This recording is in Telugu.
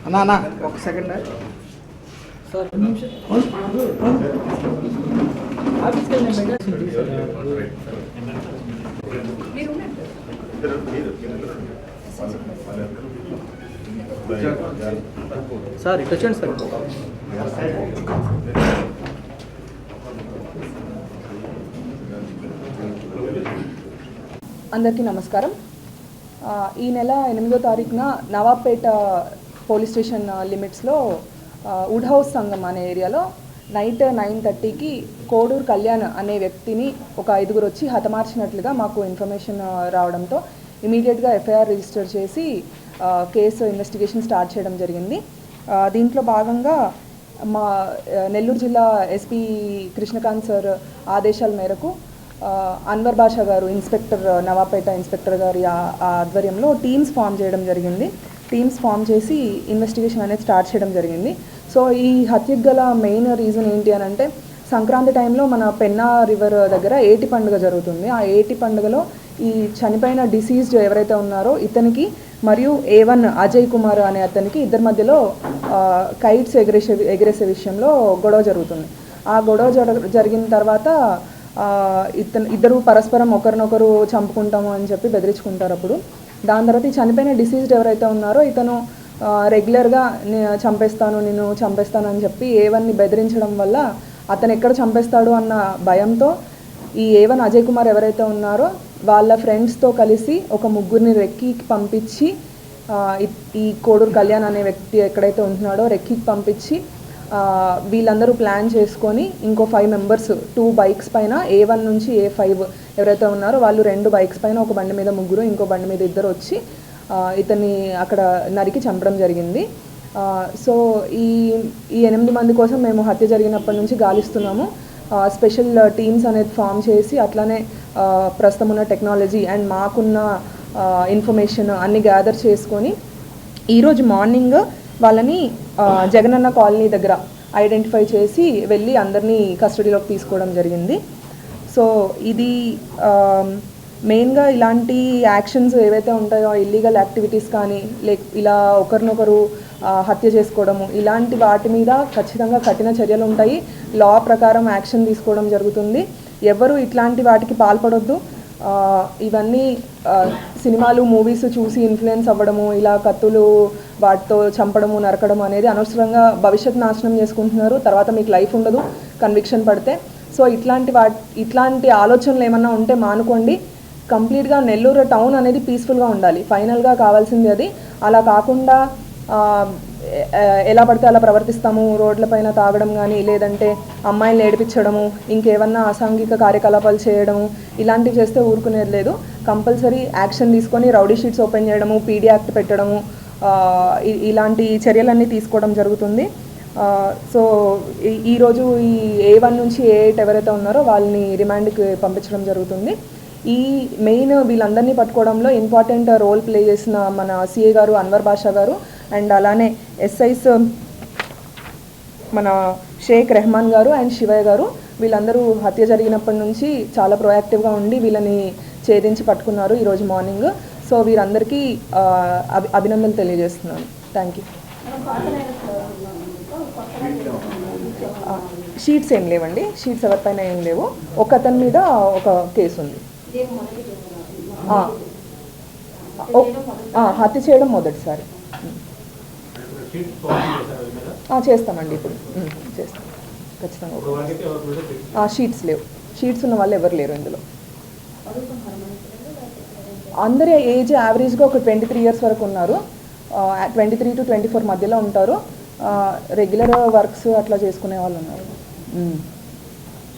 అన్నా అన్నా ఒక సెకండ్ సార్ సార్ ఇటు వచ్చండి సార్. అందరికీ నమస్కారం. ఈ నెల 8వ తారీఖున నవాబ్పేట పోలీస్ స్టేషన్ లిమిట్స్లో వుడ్ హౌస్ సంఘం అనే ఏరియాలో నైట్ 9:30కి కోడూరు కళ్యాణ్ అనే వ్యక్తిని ఒక 5గురు వచ్చి హతమార్చినట్లుగా మాకు ఇన్ఫర్మేషన్ రావడంతో ఇమీడియట్గా ఎఫ్ఐఆర్ రిజిస్టర్ చేసి కేసు ఇన్వెస్టిగేషన్ స్టార్ట్ చేయడం జరిగింది. దీంట్లో భాగంగా మా నెల్లూరు జిల్లా ఎస్పీ కృష్ణకాంత్ సార్ ఆదేశాల మేరకు అన్వర్ బాషా గారు ఇన్స్పెక్టర్ నవాబ్పేట ఇన్స్పెక్టర్ గారి ఆధ్వర్యంలో టీమ్స్ ఫామ్ చేయడం జరిగింది. టీమ్స్ ఫామ్ చేసి ఇన్వెస్టిగేషన్ అనేది స్టార్ట్ చేయడం జరిగింది. సో ఈ హత్యకు గల మెయిన్ రీజన్ ఏంటి అని అంటే, సంక్రాంతి టైంలో మన పెన్నా రివర్ దగ్గర ఏటి పండుగ జరుగుతుంది. ఆ ఏటి పండుగలో ఈ చనిపోయిన డిసీజ్డ్ ఎవరైతే ఉన్నారో ఇతనికి మరియు A1 అజయ్ కుమార్ అనే అతనికి ఇద్దరి మధ్యలో కైట్స్ ఎగరేసే విషయంలో గొడవ జరుగుతుంది. ఆ గొడవ జరిగిన తర్వాత ఇద్దరు పరస్పరం ఒకరినొకరు చంపుకుంటాము అని చెప్పి బెదిరించుకుంటారు. అప్పుడు దాని తర్వాత ఈ చనిపోయిన డిసీజ్డ్ ఎవరైతే ఉన్నారో ఇతను రెగ్యులర్గా నేను చంపేస్తాను అని చెప్పి A1ని బెదిరించడం వల్ల అతను ఎక్కడ చంపేస్తాడు అన్న భయంతో ఈ A1 అజయ్ కుమార్ ఎవరైతే ఉన్నారో వాళ్ళ ఫ్రెండ్స్తో కలిసి ఒక ముగ్గురిని రెక్కీకి పంపించి ఈ కోడూరు కళ్యాణ్ అనే వ్యక్తి ఎక్కడైతే ఉంటున్నాడో రెక్కీకి పంపించి వీళ్ళందరూ ప్లాన్ చేసుకొని ఇంకో 5 మెంబర్స్ 2 బైక్స్ పైన A1 నుంచి A5 ఎవరైతే ఉన్నారో వాళ్ళు 2 బైక్స్ పైన ఒక బండి మీద ముగ్గురు ఇంకో బండి మీద ఇద్దరు వచ్చి ఇతన్ని అక్కడ నరికి చంపడం జరిగింది. సో ఈ 8 మంది కోసం మేము హత్య జరిగినప్పటి నుంచి గాలిస్తున్నాము. స్పెషల్ టీమ్స్ అనేది ఫామ్ చేసి అట్లానే ప్రస్తుతం ఉన్న టెక్నాలజీ అండ్ మాకున్న ఇన్ఫర్మేషన్ అన్ని గ్యాదర్ చేసుకొని ఈరోజు మార్నింగ్ వాళ్ళని జగనన్న కాలనీ దగ్గర ఐడెంటిఫై చేసి వెళ్ళి అందరినీ కస్టడీలోకి తీసుకోవడం జరిగింది. సో ఇది మెయిన్గా ఇలాంటి యాక్షన్స్ ఏవైతే ఉంటాయో ఇల్లీగల్ యాక్టివిటీస్ కానీ ఇలా ఒకరినొకరు హత్య చేసుకోవడము ఇలాంటి వాటి మీద ఖచ్చితంగా కఠిన చర్యలు ఉంటాయి. లా ప్రకారం యాక్షన్ తీసుకోవడం జరుగుతుంది. ఎవరు ఇట్లాంటి వాటికి పాల్పడొద్దు. ఇవన్నీ సినిమాలు మూవీస్ చూసి ఇన్ఫ్లుయెన్స్ అవ్వడము, ఇలా కత్తులు వాటితో చంపడము నరకడం అనేది అనవసరంగా భవిష్యత్ నాశనం చేసుకుంటున్నారు. తర్వాత మీకు లైఫ్ ఉండదు కన్విక్షన్ పడితే. సో ఇట్లాంటి ఆలోచనలు ఏమన్నా ఉంటే మానుకోండి. కంప్లీట్గా నెల్లూరు టౌన్ అనేది పీస్ఫుల్గా ఉండాలి. ఫైనల్గా కావాల్సింది అది. అలా కాకుండా ఎలా పడితే అలా ప్రవర్తిస్తాము, రోడ్లపైన తాగడం కానీ లేదంటే అమ్మాయిలు ఏడిపించడము ఇంకేమన్నా అసాంఘిక కార్యకలాపాలు చేయడము ఇలాంటివి చేస్తే ఊరుకునేది లేదు. కంపల్సరీ యాక్షన్ తీసుకొని రౌడీ షీట్స్ ఓపెన్ చేయడము, పీడీ యాక్ట్ పెట్టడము ఇలాంటి చర్యలన్నీ తీసుకోవడం జరుగుతుంది. సో ఈరోజు ఈ A1 నుంచి A8 ఎవరైతే ఉన్నారో వాళ్ళని రిమాండ్కి పంపించడం జరుగుతుంది. ఈ మెయిన్ వీళ్ళందరినీ పట్టుకోవడంలో ఇంపార్టెంట్ రోల్ ప్లే చేసిన మన సిఐ గారు అన్వర్ బాషా గారు అండ్ అలానే ఎస్ఐస్ మన షేక్ రెహమాన్ గారు అండ్ శివయ్య గారు వీళ్ళందరూ హత్య జరిగినప్పటి నుంచి చాలా ప్రొయాక్టివ్గా ఉండి వీళ్ళని ఛేదించి పట్టుకున్నారు ఈరోజు మార్నింగ్. సో వీరందరికీ అభినందనలు తెలియజేస్తున్నాను. Thank you. షీట్స్ ఏం లేవండి, షీట్స్ ఎవరిపైన ఏం లేవు. ఒక అతని మీద ఒక కేసు ఉంది. హత్య చేయడం మొదటిసారి. చేస్తామండి, ఇప్పుడు చేస్తాం ఖచ్చితంగా. షీట్స్ లేవు, షీట్స్ ఉన్న వాళ్ళు ఎవరు లేరు ఇందులో. అందరి ఏజ్ యావరేజ్గా ఒక 23 years వరకు ఉన్నారు. 23 to 24 మధ్యలో ఉంటారు. రెగ్యులర్ వర్క్స్ అట్లా చేసుకునే వాళ్ళు ఉన్నారు.